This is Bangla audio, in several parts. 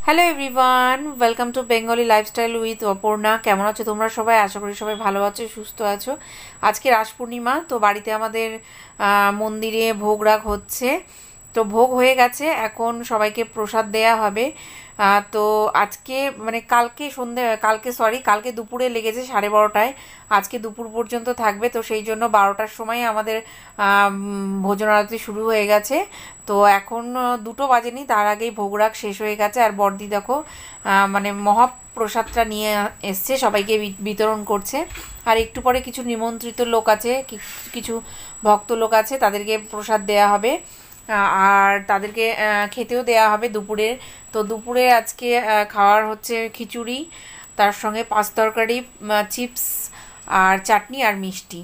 Hello everyone, welcome to Bengali lifestyle with Aparna. কেমন আছো তোমরা সবাই? আশা করি সবাই ভালো আছো, সুস্থ আছো। আজকে রাস পূর্ণিমা, তো বাড়িতে আমাদের মন্দিরে ভোগ রাগ হচ্ছে। তো ভোগ হয়ে গেছে, এখন সবাইকে প্রসাদ দেয়া হবে। তো আজকে মানে কালকে দুপুরে লেগেছে 12:30টায়, আজকে দুপুর পর্যন্ত থাকবে। তো সেই জন্য 12টার সময় আমাদের ভোজন আরতি শুরু হয়ে গেছে। তো এখন 2টো বাজেনি, তার আগেই ভোগরাগ শেষ হয়ে গেছে। আর বড়দি দেখো মানে মহাপ্রসাদটা নিয়ে এসছে, সবাইকে বিতরণ করছে। আর একটু পরে কিছু নিমন্ত্রিত লোক আছে, কিছু ভক্ত লোক আছে, তাদেরকে প্রসাদ দেয়া হবে। আর তাদেরকে খেতেও দেয়া হবে দুপুরে। তো দুপুরে আজকে খাওয়ার হচ্ছে খিচুড়ি, তার সঙ্গে পাঁচ তরকারি, চিপস আর চাটনি আর মিষ্টি।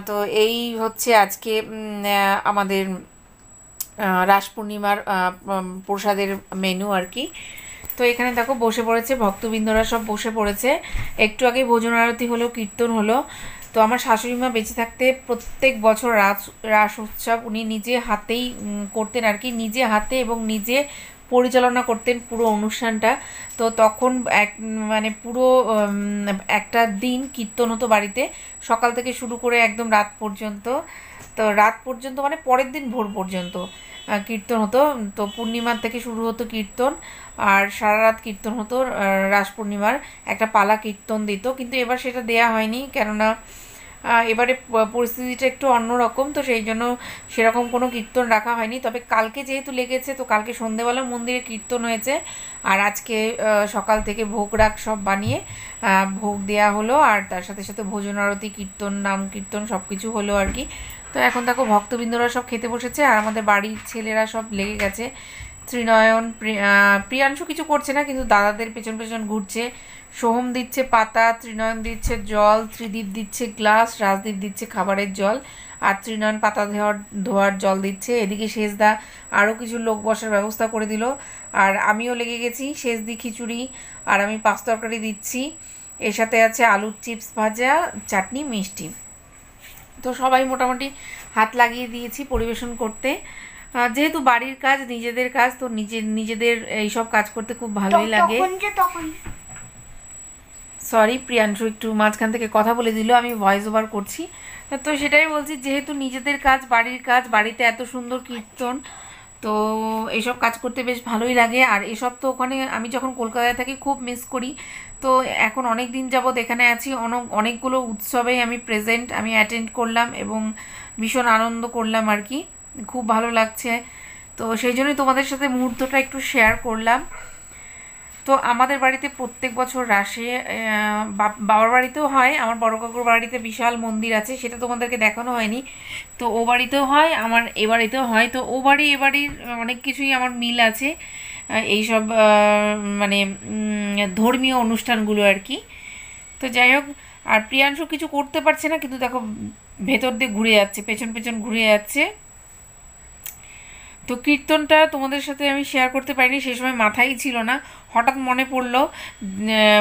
তো এই হচ্ছে আজকে আমাদের রাস পূর্ণিমার প্রসাদের মেনু আর কি। তো এখানে দেখো বসে পড়েছে ভক্তবৃন্দরা, সব বসে পড়েছে। একটু আগে ভোজন আরতি হলো, কীর্তন হলো। তো আমার শাশুড়ি মা বেঁচে থাকতে প্রত্যেক বছর রাস উৎসব উনি নিজে হাতেই করতেন আর কি, নিজে হাতে এবং নিজে পরিচালনা করতেন পুরো অনুষ্ঠানটা। তো তখন মানে পুরো একটা দিন কীর্তন হতো বাড়িতে, সকাল থেকে শুরু করে একদম রাত পর্যন্ত। তো রাত পর্যন্ত মানে পরের দিন ভোর পর্যন্ত কীর্তন হতো। তো পূর্ণিমার থেকে শুরু হতো কীর্তন, আর সারা রাত কীর্তন হতো। রাস পূর্ণিমার একটা পালা কীর্তন দিত, কিন্তু এবার সেটা দেয়া হয়নি, কেননা এবারে পরিস্থিতিটা একটু অন্যরকম। তো সেই জন্য সেরকম কোনো কীর্তন রাখা হয়নি। তবে কালকে যেহেতু লেগেছে, তো কালকে সন্ধেবেলা মন্দিরে কীর্তন হয়েছে। আর আজকে সকাল থেকে ভোগ রাগ সব বানিয়ে ভোগ দেয়া হলো। আর তার সাথে সাথে ভোজন আরতি, কীর্তন, নাম কীর্তন সব কিছু হলো আর কি। তো এখন দেখো ভক্তবৃন্দরা সব খেতে বসেছে, আর আমাদের বাড়ির ছেলেরা সব লেগে গেছে। ত্রিনয়ন, প্রিয়াংশু কিছু করছে না, কিন্তু দাদাদের পেছন পেছন ঘুরছে। সোহম দিচ্ছে পাতা, ত্রিনয়ন দিচ্ছে জল, ত্রিদীপ দিচ্ছে গ্লাস, রাজদীপ দিচ্ছে খাবারের জল, আর ত্রিনয়ন পাতা ধোয়ার জল দিচ্ছে। এদিকে শেষদা আরও কিছু লোক বসার ব্যবস্থা করে দিল। আর আমিও লেগে গেছি, শেষদি খিচুড়ি আর আমি পাঁচ তরকারি দিচ্ছি। এর সাথে আছে আলুর চিপস ভাজা, চাটনি, মিষ্টি। তো সবাই মোটামুটি হাত লাগিয়ে দিয়েছি পরিবেশন করতে। যেহেতু বাড়ির কাজ, নিজেদের কাজ, তো নিজেদের এইসব কাজ করতে খুব ভালোই লাগে। সরি, প্রিয়াংশু একটু মাঝখান থেকে কথা বলে দিল, আমি ভয়েস ওভার করছি। তো সেটাই বলছি, যেহেতু নিজেদের কাজ, বাড়ির কাজ, বাড়িতে এত সুন্দর কীর্তন, তো এইসব কাজ করতে বেশ ভালোই লাগে। আর এসব তো ওখানে আমি যখন কলকাতায় থাকি খুব মিস করি। তো এখন অনেক দিন যাবৎ এখানে আছি, অনেকগুলো উৎসবে আমি প্রেজেন্ট, আমি অ্যাটেন্ড করলাম এবং ভীষণ আনন্দ করলাম আর কি, খুব ভালো লাগছে। তো সেই জন্যই তোমাদের সাথে মুহূর্তটা একটু শেয়ার করলাম। তো আমাদের বাড়িতে প্রত্যেক বছর রাসে বাবার বাড়িতেও হয়, আমার বড় কাকুর বাড়িতে বিশাল মন্দির আছে, সেটা তোমাদেরকে দেখানো হয়নি। তো ও বাড়িতেও হয়, আমার এ বাড়িতেও হয়। তো ও বাড়ি এ বাড়ির অনেক কিছুই আমার মিল আছে, এইসব মানে ধর্মীয় অনুষ্ঠানগুলো আর কি। তো যাই হোক, আর প্রিয়াংশু কিছু করতে পারছে না, কিন্তু দেখো ভেতর দিয়ে ঘুরে যাচ্ছে, পেছন পেছন ঘুরে যাচ্ছে। তো কীর্তনটা তোমাদের সাথে আমি শেয়ার করতে পারিনি, সেই সময় মাথায় ছিল না। হঠাৎ মনে পড়লো,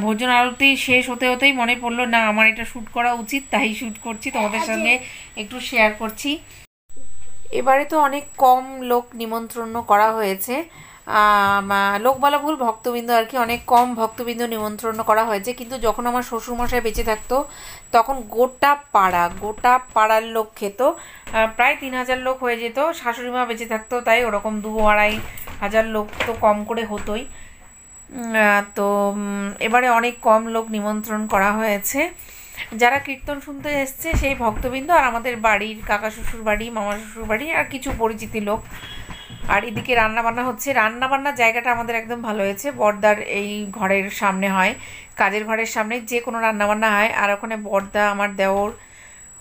ভোজন আরতি শেষ হতে হতেই মনে পড়লো, না আমার এটা শ্যুট করা উচিত, তাই শ্যুট করছি, তোমাদের সঙ্গে একটু শেয়ার করছি। এবারে তো অনেক কম লোক নিমন্ত্রণ করা হয়েছে, লোক বলা ভুল, ভক্তবৃন্দ আর কি, অনেক কম ভক্তবৃন্দ নিমন্ত্রণ করা হয়েছে। কিন্তু যখন আমার শ্বশুরমশাই বেঁচে থাকতো, তখন গোটা পাড়ার লোক খেত, প্রায় 3,000 লোক হয়ে যেত। শাশুড়িমা বেঁচে থাকতো তাই ওরকম 2-2,500 লোক তো কম করে হতোই। তো এবারে অনেক কম লোক নিমন্ত্রণ করা হয়েছে। যারা কীর্তন শুনতে এসছে সেই ভক্তবৃন্দ, আর আমাদের বাড়ির কাকা শ্বশুর বাড়ি, মামা শ্বশুর বাড়ি, আর কিছু পরিচিতি লোক। আর এদিকে রান্নাবান্না হচ্ছে। রান্নাবান্নার জায়গাটা আমাদের একদম ভালো হয়েছে, বড়দার এই ঘরের সামনে হয়, কাজের ঘরের সামনে যে কোনো রান্নাবান্না হয়। আর ওখানে বড়দা, আমার দেওর,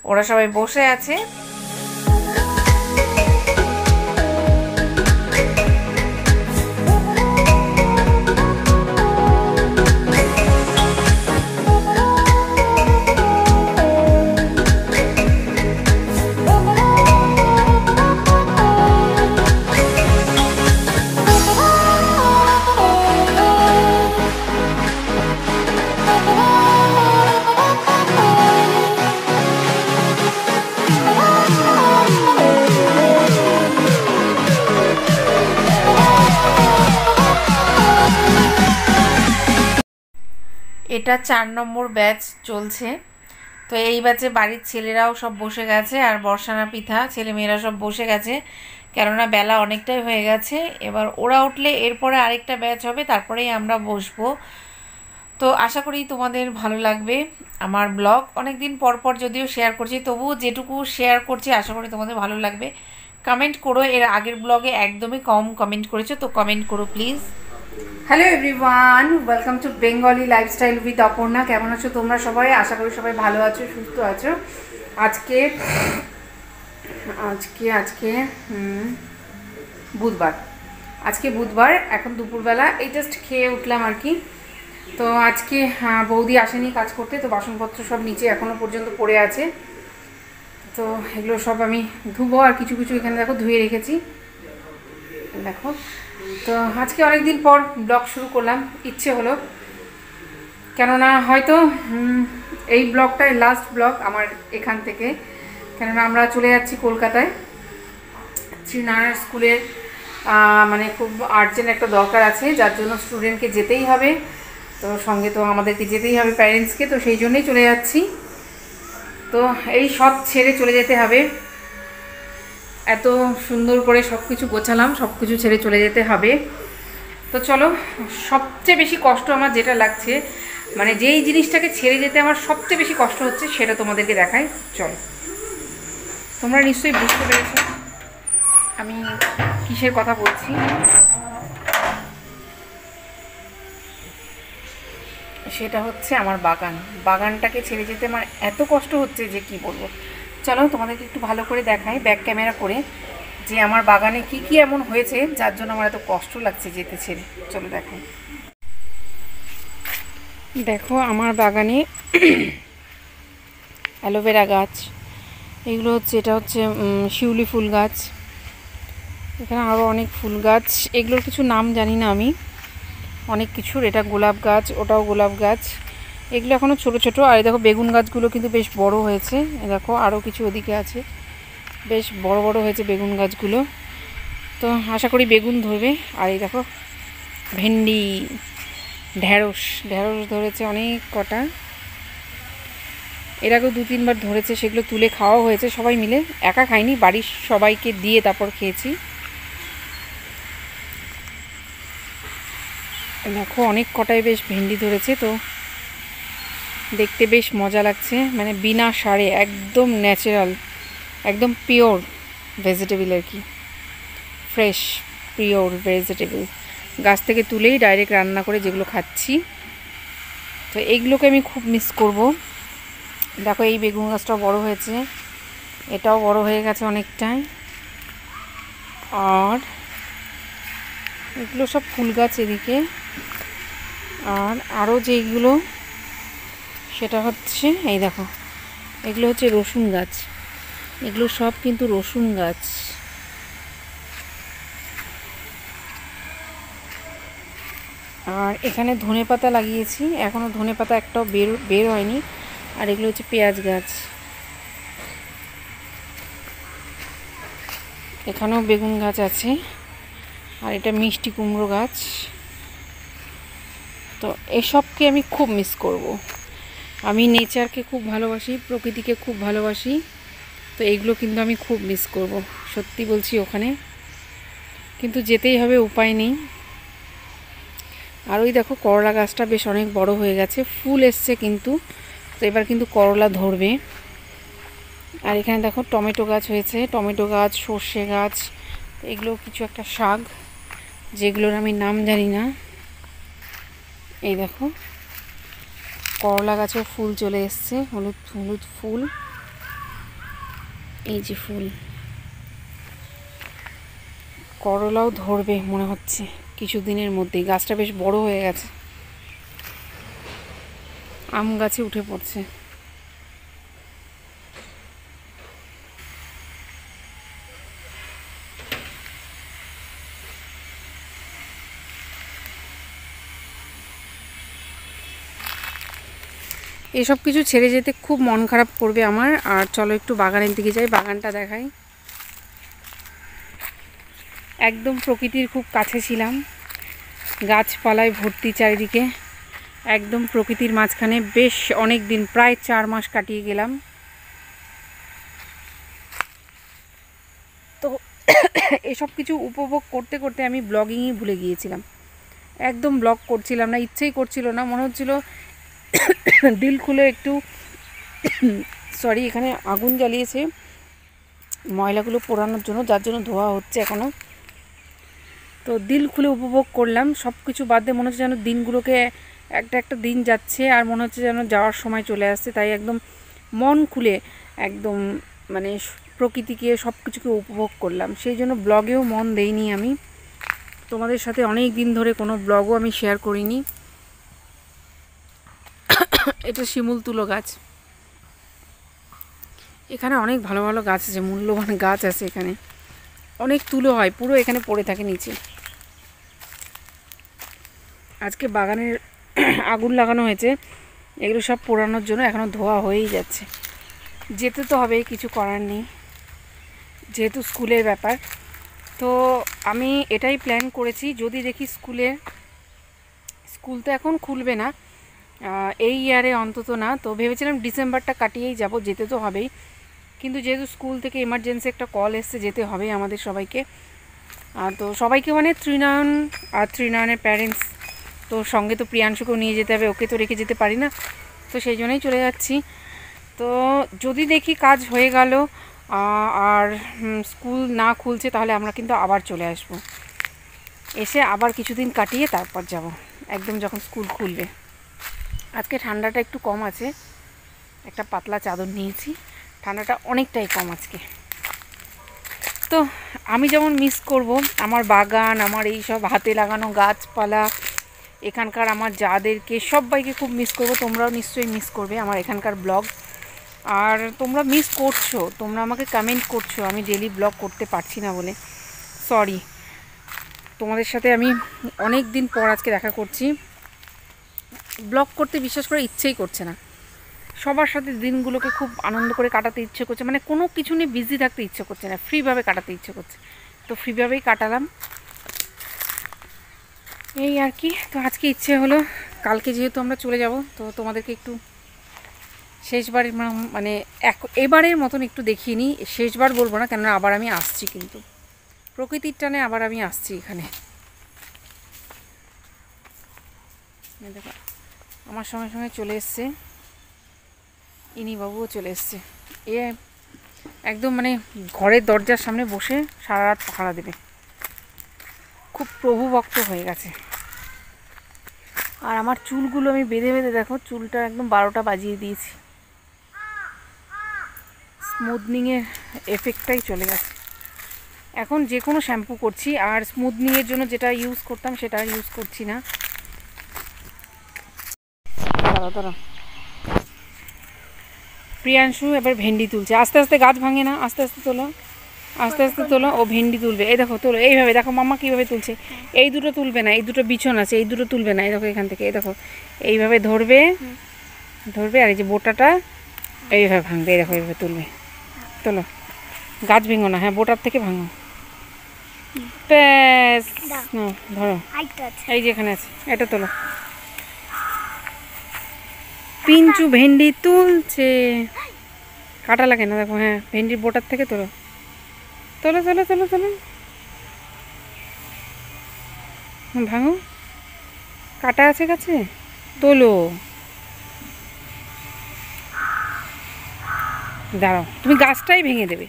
ওরা সবাই বসে আছে। এটা 4 নম্বর ব্যাচ চলছে। তো এই ব্যাচে বাড়ির ছেলেরাও সব বসে গেছে, আর বর্ষানা পিঠা ছেলেমেয়েরা সব বসে গেছে, কেননা বেলা অনেকটাই হয়ে গেছে। এবার ওরা উঠলে এরপরে আরেকটা ব্যাচ হবে, তারপরেই আমরা বসবো। তো আশা করি তোমাদের ভালো লাগবে আমার ব্লগ। অনেক দিন পর পর যদিও শেয়ার করছি, তবুও যেটুকু শেয়ার করছি আশা করি তোমাদের ভালো লাগবে। কমেন্ট করো, এর আগের ব্লগে একদমই কম কমেন্ট করেছো, তো কমেন্ট করো please. Hello everyone, welcome to Bengali lifestyle with Aparna. কেমন আছো তোমরা সবাই? আশা করি সবাই ভালো আছো, সুস্থ আছো। আজকে আজকে আজকে বুধবার। আজকে বুধবার, এখন দুপুরবেলা এই জাস্ট খেয়ে উঠলাম আর কি। তো আজকে বৌদি আসেনি কাজ করতে, তো বাসনপত্র সব নিচে এখনও পর্যন্ত পড়ে আছে। তো এগুলো সব আমি ধুবো, আর কিছু কিছু এখানে দেখো ধুয়ে রেখেছি, দেখো। তো আজকে অনেক দিন পর ব্লগ শুরু করলাম, ইচ্ছে হলো, কেননা হয়তো এই ব্লগটাই লাস্ট ব্লগ আমার এখান থেকে, কেননা আমরা চলে যাচ্ছি কলকাতায়। শ্রীনারায়ণ স্কুলের মানে খুব আর্জেন্ট একটা দরকার আছে, যার জন্য স্টুডেন্টকে যেতেই হবে। তো সঙ্গে তো আমাদেরকে যেতেই হবে প্যারেন্টসকে, তো সেই জন্যই চলে যাচ্ছি। তো এই সব ছেড়ে চলে যেতে হবে, এত সুন্দর করে সব কিছু গোছালাম, সব কিছু ছেড়ে চলে যেতে হবে। তো চলো, সবচেয়ে বেশি কষ্ট আমার যেটা লাগছে, মানে যেই জিনিসটাকে ছেড়ে যেতে আমার সবচেয়ে বেশি কষ্ট হচ্ছে, সেটা তোমাদেরকে দেখাই। চলো, তোমরা নিশ্চয়ই বুঝতে পেরেছো আমি কিসের কথা বলছি। সেটা হচ্ছে আমার বাগানটাকে ছেড়ে যেতে আমার এত কষ্ট হচ্ছে যে কি বলবো। চলো তোমাদেরকে একটু ভালো করে দেখাই ব্যাক ক্যামেরা করে, যে আমার বাগানে কি কি এমন হয়েছে যার জন্য আমার এত কষ্ট লাগছে যেতে ছেড়ে। চলো দেখাই। দেখো আমার বাগানে অ্যালোভেরা গাছ, এগুলো হচ্ছে, এটা হচ্ছে শিউলি ফুল গাছ, এখানে আরও অনেক ফুল গাছ, এগুলোর কিছু নাম জানি না আমি, অনেক কিছুর। এটা গোলাপ গাছ, ওটাও গোলাপ গাছ, এগুলো এখনও ছোট ছোট। আর দেখো বেগুন গাছগুলো কিন্তু বেশ বড় হয়েছে, দেখো আরও কিছু ওদিকে আছে, বেশ বড় বড় হয়েছে বেগুন গাছগুলো। তো আশা করি বেগুন ধরবে। আর এই দেখো ভেন্ডি, ঢ্যাঁড়স ধরেছে অনেক কটা, এর আগেও 2-3 বার ধরেছে, সেগুলো তুলে খাওয়া হয়েছে সবাই মিলে, একা খাইনি, বাড়ির সবাইকে দিয়ে তারপর খেয়েছি। দেখো অনেক কটাই বেশ ভেন্ডি ধরেছে, তো দেখতে বেশ মজা লাগছে, মানে বিনা সারে একদম ন্যাচারাল, একদম পিওর ভেজিটেবল আর কি, ফ্রেশ পিওর ভেজিটেবল, গাছ থেকে তুলেই ডাইরেক্ট রান্না করে যেগুলো খাচ্ছি। তো এইগুলোকে আমি খুব মিস করব। দেখো এই বেগুন গাছটাও বড় হয়েছে, এটাও বড় হয়ে গেছে অনেকটাই। আর এগুলো সব ফুল গাছ এদিকে। আর আরও যেইগুলো, সেটা হচ্ছে এই দেখো, এগুলো হচ্ছে রসুন গাছ, এগুলো সব কিন্তু রসুন গাছ। আর এখানে ধনেপাতা লাগিয়েছি, এখনও ধনেপাতা একটাও বের হয়নি। আর এগুলো হচ্ছে পেঁয়াজ গাছ, এখানেও বেগুন গাছ আছে। আর এটা মিষ্টি কুমড়ো গাছ। তো এসবকে আমি খুব মিস করব। আমি নেচারকে খুব ভালোবাসি, প্রকৃতিকে খুব ভালোবাসি, তো এইগুলো কিন্তু আমি খুব মিস করব, সত্যি বলছি। ওখানে কিন্তু যেতেই হবে, উপায় নেই। আর ওই দেখো করলা গাছটা বেশ অনেক বড় হয়ে গেছে, ফুল এসছে কিন্তু, তো এবার কিন্তু করলা ধরবে। আর এখানে দেখো টমেটো গাছ হয়েছে, টমেটো গাছ, সর্ষে গাছ, এগুলো কিছু একটা শাক, যেগুলোর আমি নাম জানি না। এই দেখো করলা গাছেও ফুল চলে এসছে, হলুদ হলুদ ফুল, এই যে ফুল। করলাও ধরবে মনে হচ্ছে কিছুদিনের মধ্যেই, গাছটা বেশ বড় হয়ে গেছে, আম গাছে উঠে পড়ছে। এসব কিছু ছেড়ে যেতে খুব মন খারাপ করবে আমার। আর চলো একটু বাগানের দিকে যাই, বাগানটা দেখাই। একদম প্রকৃতির খুব কাছে ছিলাম, গাছপালায় ভর্তি চারিদিকে, একদম প্রকৃতির মাঝখানে বেশ অনেক দিন, প্রায় 4 মাস কাটিয়ে গেলাম। তো এসব কিছু উপভোগ করতে করতে আমি ব্লগিংই ভুলে গিয়েছিলাম, একদম ব্লগ করছিলাম না, ইচ্ছেই করছিল না, মনে হচ্ছিল দিল খুলে একটু সরি, এখানে আগুন জ্বালিয়েছে ময়লাগুলো পোড়ানোর জন্য, যার জন্য ধোয়া হচ্ছে এখনও। তো দিল খুলে উপভোগ করলাম, সব কিছু বাদ দিয়ে মনে হচ্ছে যেন দিনগুলোকে একটা একটা দিন যাচ্ছে আর মনে হচ্ছে যেন যাওয়ার সময় চলে আসছে। তাই একদম মন খুলে একদম মানে প্রকৃতিকে সব কিছুকে উপভোগ করলাম। সেই জন্য ব্লগেও মন দেইনি আমি, তোমাদের সাথে অনেক দিন ধরে কোনো ব্লগও আমি শেয়ার করিনি। এটা শিমুল তুলো গাছ, এখানে অনেক ভালো ভালো গাছ আছে, মূল্যবান গাছ আছে, এখানে অনেক তুলো হয়, পুরো এখানে পড়ে থাকে নিচে। আজকে বাগানের আগুন লাগানো হয়েছে, এগুলো সব পোড়ানোর জন্য এখনও ধোয়া হয়েই যাচ্ছে। যেতে তো হবে, কিছু করার নেই, যেহেতু স্কুলের ব্যাপার। তো আমি এটাই প্ল্যান করেছি, যদি দেখি স্কুল তো এখন খুলবে না এই ইয়ারে অন্তত না, তো ভেবেছিলাম ডিসেম্বরটা কাটিয়েই যাব, যেতে তো হবেই। কিন্তু যেহেতু স্কুল থেকে এমার্জেন্সি একটা কল এসছে, যেতে হবে আমাদের সবাইকে। তো সবাইকে মানে ত্রিনয়ন আর ত্রিনয়নের প্যারেন্টস, তো সঙ্গে তো প্রিয়াংশুকেও নিয়ে যেতে হবে, ওকে তো রেখে যেতে পারি না, তো সেই জন্যই চলে যাচ্ছি। তো যদি দেখি কাজ হয়ে গেল আর স্কুল না খুলছে, তাহলে আমরা কিন্তু আবার চলে আসব, এসে আবার কিছুদিন কাটিয়ে তারপর যাব একদম যখন স্কুল খুলবে। আজকে ঠান্ডাটা একটু কম আছে, একটা পাতলা চাদর নিয়েছি, ঠান্ডাটা অনেকটাই কম আজকে। তো আমি যেমন মিস করব আমার বাগান, আমার এই সব হাতে লাগানো গাছপালা, এখানকার আমার যাদেরকে সবাইকে খুব মিস করব, তোমরাও নিশ্চয়ই মিস করবে আমার এখানকার ব্লগ। আর তোমরা মিস করছো, তোমরা আমাকে কমেন্ট করছো আমি ডেলি ব্লগ করতে পারছি না বলে, সরি। তোমাদের সাথে আমি অনেক দিন পর আজকে দেখা করছি, ব্লগ করতে বিশ্বাস করে ইচ্ছেই করছে না, সবার সাথে দিনগুলোকে খুব আনন্দ করে কাটাতে ইচ্ছে করছে, মানে কোনো কিছু নিয়ে বিজি থাকতে ইচ্ছে করছে না, ফ্রিভাবে কাটাতে ইচ্ছে করছে, তো ফ্রিভাবেই কাটালাম এই আর কি। তো আজকে ইচ্ছে হলো, কালকে যেহেতু আমরা চলে যাব, তো তোমাদেরকে একটু শেষবারের মানে এবারের মতন একটু দেখিয়ে নিই। শেষবার বলবো না, কেননা আবার আমি আসছি, কিন্তু প্রকৃতির টানে আবার আমি আসছি এখানে। দেখো আমার সঙ্গে সঙ্গে চলে এসছে ইনি বাবুও চলে এসছে, এ একদম মানে ঘরের দরজার সামনে বসে সারা রাত পাহারা দেবে, খুব প্রভুভক্ত হয়ে গেছে। আর আমার চুলগুলো আমি বেঁধে বেঁধে দেখো চুলটা একদম 12টা বাজিয়ে দিয়েছি, স্মুথনিংয়ের এফেক্টটাই চলে গেছে। এখন যে কোনো শ্যাম্পু করছি, আর স্মুথনিংয়ের জন্য যেটা ইউজ করতাম সেটা আর ইউজ করছি না। দাঁড়া প্রিয়াংশু এবার ভেন্ডি তুলছে, আস্তে আস্তে গাছ ভাঙে না, আস্তে আস্তে তোলো, আস্তে আস্তে তোলো, ও ভেন্ডি তুলবে। এই দেখো তোলো, এইভাবে দেখো মাম্মা কীভাবে তুলছে। এই দুটো তুলবে না, এই দুটো বিছন আছে, এই দুটো তুলবে না, এই দেখো এখান থেকে, এই দেখো এইভাবে ধরবে, আর এই যে বোটাটা এইভাবে ভাঙবে, এই দেখো এইভাবে তুলবে, তোলো, গাছ ভেঙো না, হ্যাঁ বোটার থেকে ভাঙো, ব্যাস ধরো, এই যে এখানে আছে, এটা তোলো। পিঞ্চু ভেন্ডি তুলছে, কাটা লাগে না, দেখো হ্যাঁ ভেন্ডির বোটার থেকে তোলো, তোলো তোলো তোলো তোলো, ভাঙো, কাটা আছে কাছে, তোলো, দাঁড়াও তুমি গাছটাই ভেঙে দেবে,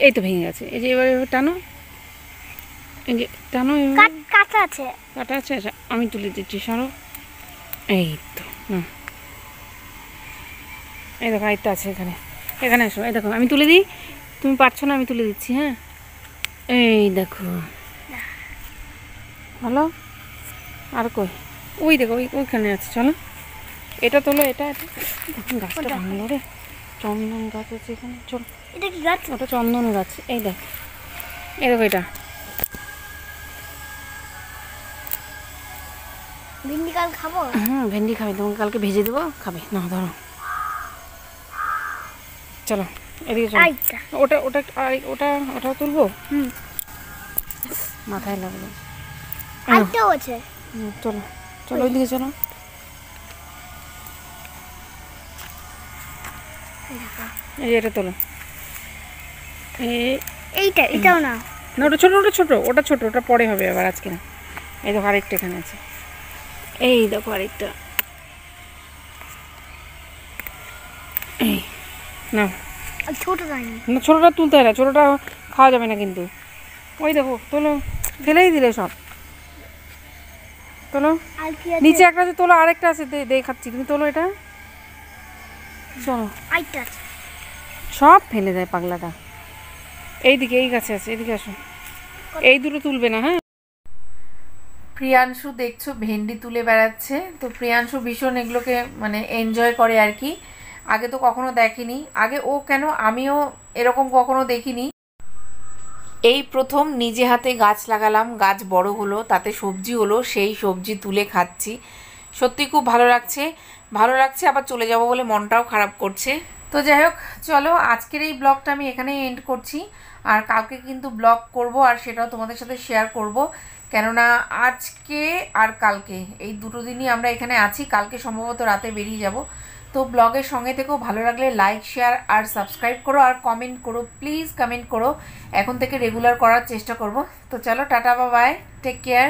এই তো ভেঙে গেছে, এই যে এবার টানো, এই যে টানো, কাটা আছে, আচ্ছা আমি তুলে দিচ্ছি, সরো, এই তো না, এই দেখো আরেকটা আছে এখানে এসো, এই দেখো আমি তুলে দিই, তুমি পারছো না, আমি তুলে দিচ্ছি, হ্যাঁ এই দেখো ভালো। আর কই, ওই দেখো ওইখানে আছে, চলো এটা তোলো, এটা গাছটা ভাঙলো রে, চন্দন গাছ আছে এখানে, চলো, এটা কি গাছ? ওটা চন্দন গাছ, এই দেখো এটা ভেন্ডি কাল খাবো, ভেন্ডি খাবে, তোমাকে কালকে ভেজে দেবো, খাবে না, ধরো চলো এদিকে চলো, ওটা তুলবো, মাথায় লাগলো, চলো ওইদিকে চলো, এই এটা তোলো, এটাও না, না ওটা ছোটো, ওটা ছোটো, ওটা পরে হবে আবার, আজকে না। এই দেখো আরেকটা এখানে আছে, এই দেখো আরেকটা, এই না না, ছোটোটা তুলতে হয় না, ছোটোটা খাওয়া যাবে না কিন্তু। ওই দেখো তোলো, ফেলেই দিলে সব, তোলো। নিচে একটা আছে, তোলো, আরেকটা আছে, দেখাচ্ছি, তুমি তোলো এটা, চলো। সব ফেলে দেয় পাগলাটা। এইদিকে এই গাছে আছে, এদিকে আসো, এই দুটো তুলবে না। হ্যাঁ, প্রিয়াংশু দেখছো ভেন্ডি তুলে বেড়াচ্ছে। তো প্রিয়াংশু ভীষণ এগুলোকে মানে এনজয় করে আর কি। আগে তো কখনো দেখিনি, আগে ও কেন আমিও এরকম কখনো দেখিনি। এই প্রথম নিজে হাতে গাছ লাগালাম, গাছ বড় হলো, তাতে সবজি হলো, সেই সবজি তুলে খাচ্ছি। সত্যি খুব ভালো লাগছে, আবার চলে যাব বলে মনটাও খারাপ করছে। তো যাই হোক, চলো আজকের এই ব্লগটা আমি এখানেই এন্ড করছি। আর কালকে কিন্তু ব্লগ করব, আর সেটাও তোমাদের সাথে শেয়ার করব, কেননা আজকে আর কালকে এই দুটো দিনই আমরা এখানে আছি, কালকে সম্ভবত রাতে বেরিয়ে যাব। তো ব্লগের সঙ্গে থেকেও ভালো লাগলে লাইক, শেয়ার আর সাবস্ক্রাইব করো, আর কমেন্ট করো, প্লিজ কমেন্ট করো। এখন থেকে রেগুলার করার চেষ্টা করব। তো চলো, টাটা, বাই, টেক কেয়ার।